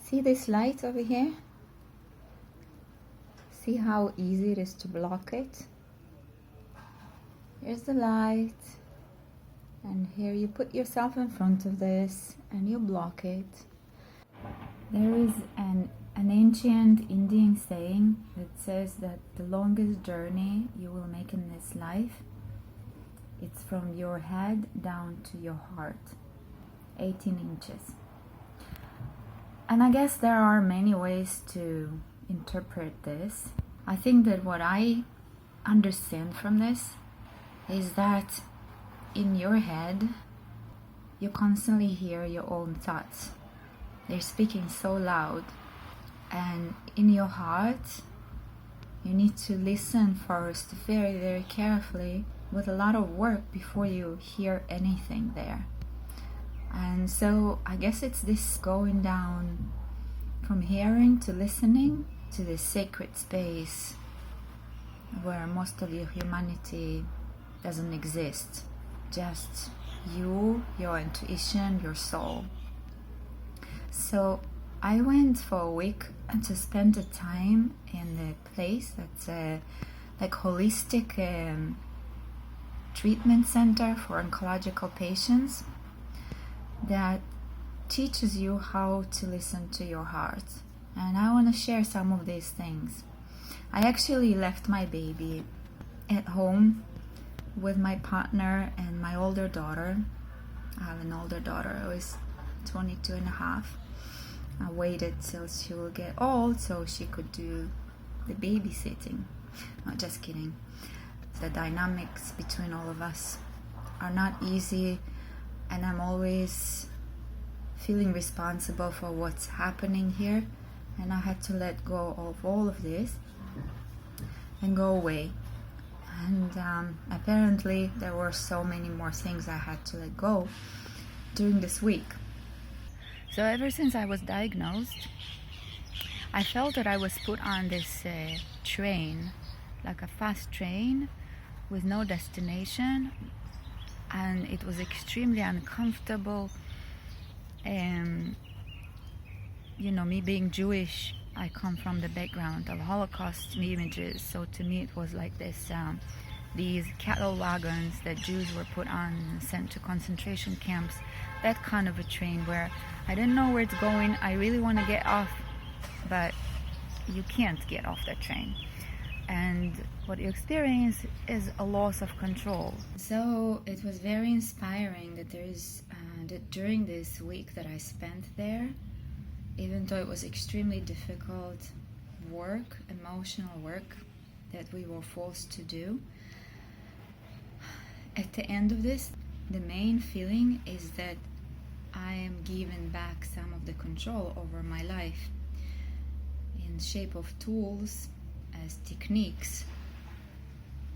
See this light over here? See how easy it is to block it? Here's the light, and here you put yourself in front of this and you block it. There is an ancient Indian saying that says that the longest journey you will make in this life, it's from your head down to your heart, 18 inches. And I guess there are many ways to interpret this. I think that what I understand from this is that in your head, you constantly hear your own thoughts. They're speaking so loud. And in your heart, you need to listen first very, very carefully with a lot of work before you hear anything there. And so I guess it's this going down from hearing to listening to this sacred space where most of your humanity doesn't exist. Just you, your intuition, your soul. So I went for a week to spend the time in a place that's like holistic treatment center for oncological patients that teaches you how to listen to your heart. And I want to share some of these things. I actually left my baby at home with my partner and my older daughter. I have an older daughter who is 22 and a half. I waited till she will get old so she could do the babysitting. No, just kidding. The dynamics between all of us are not easy, and I'm always feeling responsible for what's happening here, and I had to let go of all of this and go away. And apparently there were so many more things I had to let go during this week. So ever since I was diagnosed, I felt that I was put on this train, like a fast train with no destination, and it was extremely uncomfortable. You know, me being Jewish, I come from the background of Holocaust images, so to me it was like this, these cattle wagons that Jews were put on and sent to concentration camps, that kind of a train where I didn't know where it's going. I really want to get off, but you can't get off that train. And what you experience is a loss of control. So it was very inspiring that that during this week that I spent there, even though it was extremely difficult work, emotional work that we were forced to do, at the end of this, the main feeling is that I am given back some of the control over my life in shape of tools as techniques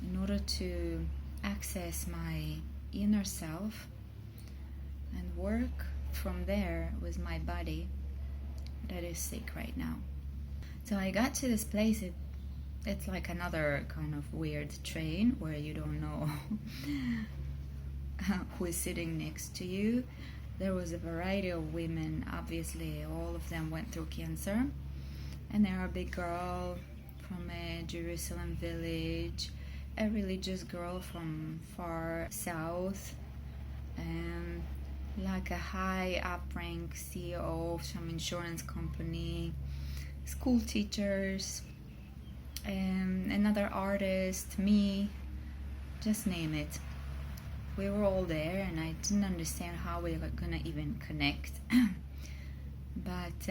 in order to access my inner self and work from there with my body that is sick right now. So I got to this place. It's like another kind of weird train where you don't know who is sitting next to you. There was a variety of women. Obviously all of them went through cancer, and there are a big girl from a Jerusalem village, a religious girl from far south, like a high up-rank CEO of some insurance company, school teachers, another artist, me, just name it. We were all there, and I didn't understand how we were gonna even connect. But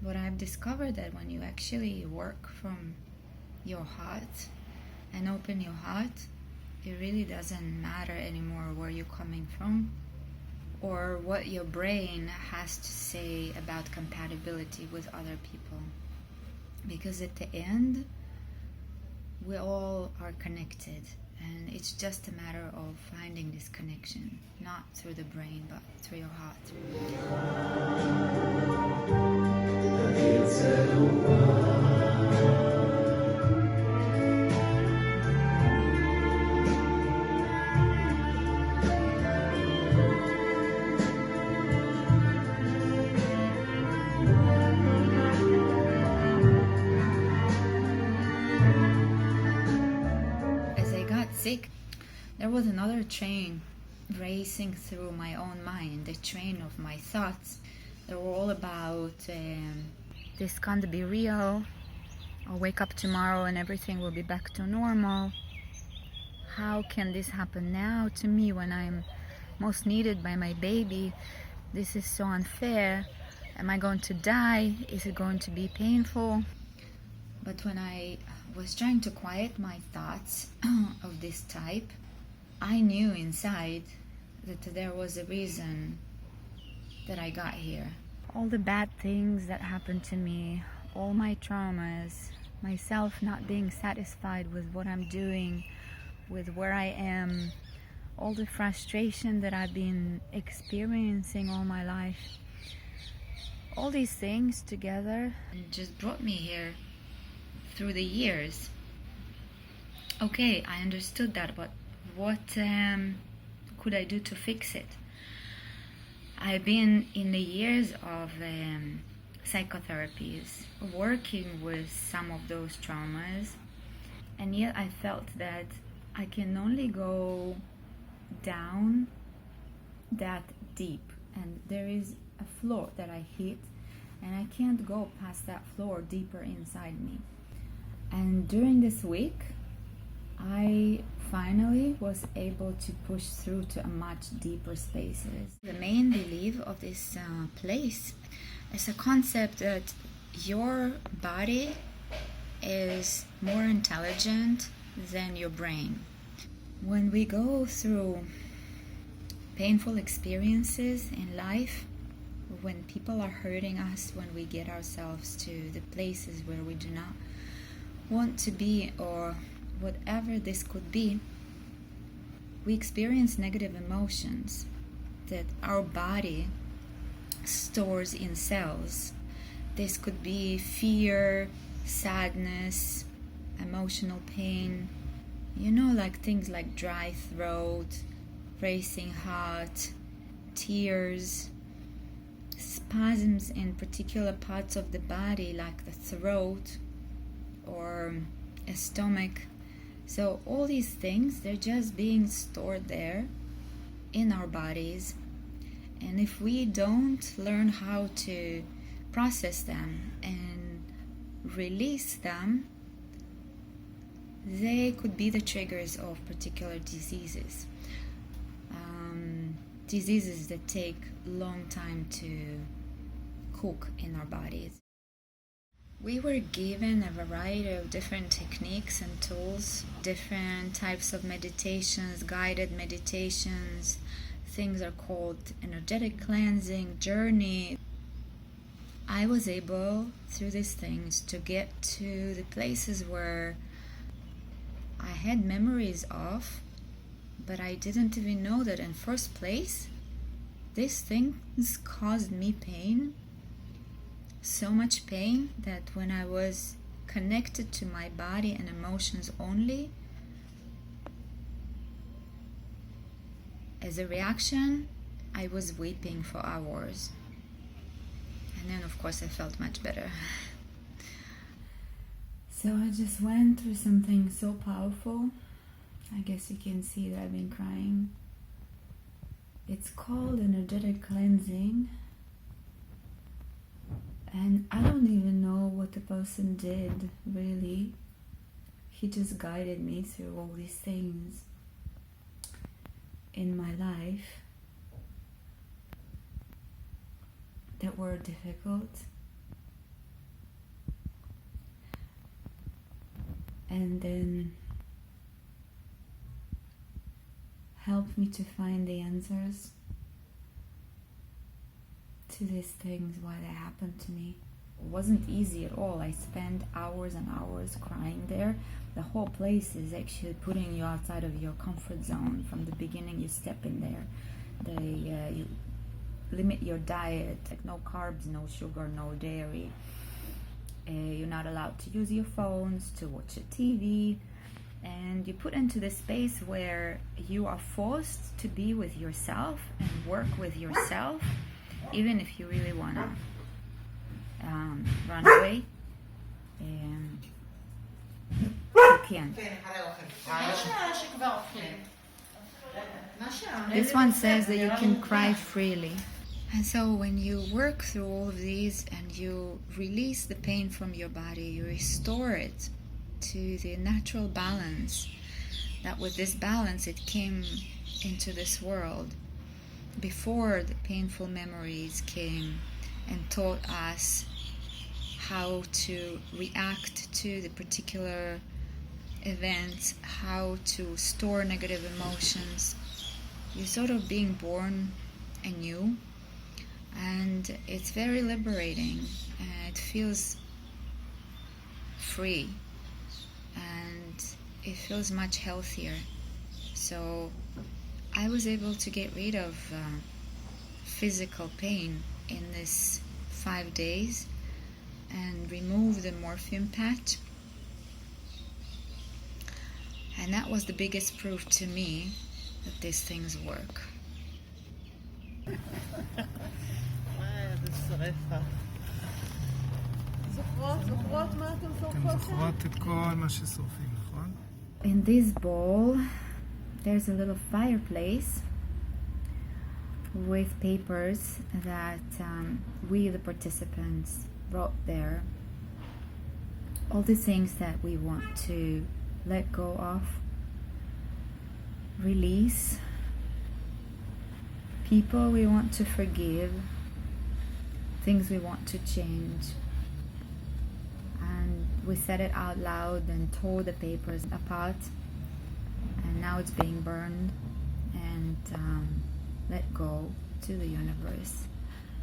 what I've discovered that when you actually work from your heart and open your heart, it really doesn't matter anymore where you're coming from or what your brain has to say about compatibility with other people. Because at the end, we all are connected, and it's just a matter of finding this connection, not through the brain, but through your heart. there was another train racing through my own mind, a train of my thoughts. They were all about this can't be real. I'll wake up tomorrow and everything will be back to normal. How can this happen now to me when I'm most needed by my baby? This is so unfair. Am I going to die? Is it going to be painful? But when I was trying to quiet my thoughts of this type, I knew inside that there was a reason that I got here. All the bad things that happened to me, all my traumas, myself not being satisfied with what I'm doing, with where I am, all the frustration that I've been experiencing all my life, all these things together just brought me here through the years. Okay, I understood that, but what could I do to fix it? I've been in the years of psychotherapies, working with some of those traumas, and yet I felt that I can only go down that deep, and there is a floor that I hit, and I can't go past that floor deeper inside me. And during this week, I finally was able to push through to a much deeper spaces. The main belief of this place is a concept that your body is more intelligent than your brain. When we go through painful experiences in life, when people are hurting us, when we get ourselves to the places where we do not want to be, or whatever this could be, we experience negative emotions that our body stores in cells. This could be fear, sadness, emotional pain, like things like dry throat, racing heart, tears, spasms in particular parts of the body like the throat or a stomach. So all these things, they're just being stored there in our bodies, and if we don't learn how to process them and release them, they could be the triggers of particular diseases. Diseases that take a long time to cook in our bodies. We were given a variety of different techniques and tools, different types of meditations, guided meditations. Things are called energetic cleansing, journey. I was able, through these things, to get to the places where I had memories of, but I didn't even know that in first place, these things caused me pain. So much pain that when I was connected to my body and emotions only, as a reaction, I was weeping for hours. And then, of course, I felt much better. So I just went through something so powerful. I guess you can see that I've been crying. It's called energetic cleansing. And I don't even know what the person did, really. He just guided me through all these things in my life that were difficult. And then helped me to find the answers to these things, why they happened to me. It wasn't easy at all. I spent hours and hours crying there. The whole place is actually putting you outside of your comfort zone. From the beginning you step in there. You limit your diet, like no carbs, no sugar, no dairy. You're not allowed to use your phones, to watch a TV, and you put into this space where you are forced to be with yourself and work with yourself, even if you really want to run away. You can't. This one says that you can cry freely. And so when you work through all of these and you release the pain from your body, you restore it to the natural balance, that with this balance it came into this world before the painful memories came and taught us how to react to the particular events, how to store negative emotions. You're sort of being born anew, and it's very liberating. It feels free and it feels much healthier. So I was able to get rid of physical pain in this 5 days and remove the morphine patch. And that was the biggest proof to me that these things work. In this bowl, there's a little fireplace with papers that we, the participants, wrote there. All the things that we want to let go of, release, people we want to forgive, things we want to change. And we said it out loud and tore the papers apart, and now it's being burned and let go to the universe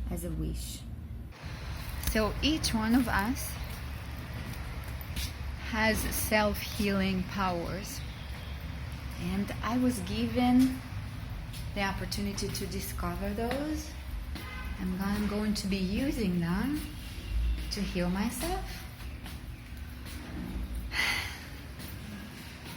as a wish. So each one of us has self-healing powers, and I was given the opportunity to discover those, and I'm going to be using them to heal myself